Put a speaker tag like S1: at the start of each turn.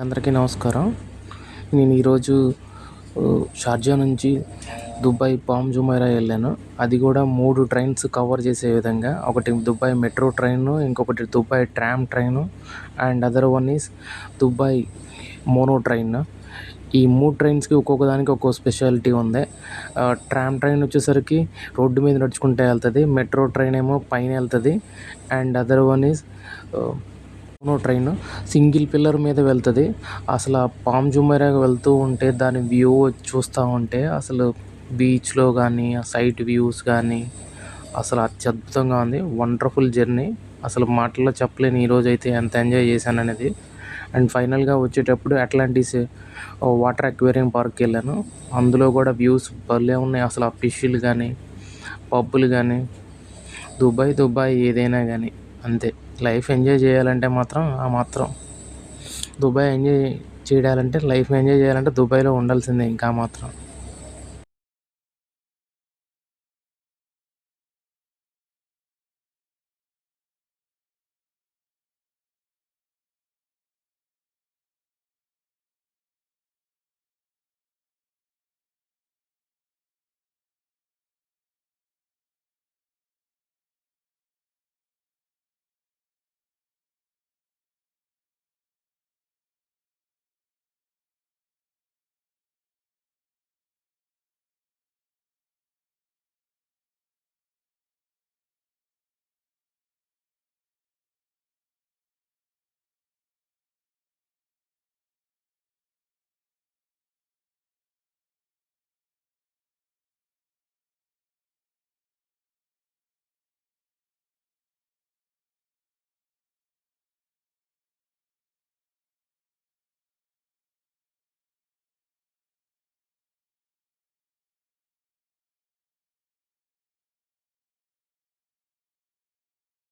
S1: అందరికీ నమస్కారం. నేను ఈరోజు షార్జా నుంచి దుబాయ్ పామ్ జుమైరా వెళ్ళాను. అది కూడా 3 ట్రైన్స్ కవర్ చేసే విధంగా. ఒకటి దుబాయ్ మెట్రో ట్రైను, ఇంకొకటి Dubai tram train and other one is Dubai mono train. ఈ 3 ట్రైన్స్కి ఒక్కొక్క దానికి ఒక్కో స్పెషాలిటీ ఉంది. ట్రామ్ ట్రైన్ వచ్చేసరికి రోడ్డు మీద నడుచుకుంటూ వెళ్తుంది. మెట్రో ట్రైన్ ఏమో పైన వెళ్తుంది and other one is mono train single pillar మీద వెళ్తుంది. అసలు ఆ పామ్ జుమైరాకి వెళ్తూ ఉంటే దాని వ్యూ చూస్తూ ఉంటే అసలు బీచ్లో కానీ ఆ సైట్ వ్యూస్ కానీ అసలు అత్యద్భుతంగా ఉంది. Wonderful journey. అసలు మాటల్లో చెప్పలేను ఈరోజు అయితే ఎంత ఎంజాయ్ చేశాను అనేది. అండ్ ఫైనల్గా వచ్చేటప్పుడు అట్లాంటిస్ వాటర్ అక్వేరియం పార్క్కి వెళ్ళాను. అందులో కూడా వ్యూస్ భలే ఉన్నాయి. అసలు ఆ ఫిష్లు కానీ పబ్బులు కానీ దుబాయ్ ఏదైనా కానీ అంతే. లైఫ్ ఎంజాయ్ చేయాలంటే మాత్రం దుబాయ్ ఎంజాయ్ చేయాలంటే లైఫ్ ఎంజాయ్ చేయాలంటే దుబాయ్లో ఉండాల్సిందే ఇంకా మాత్రం.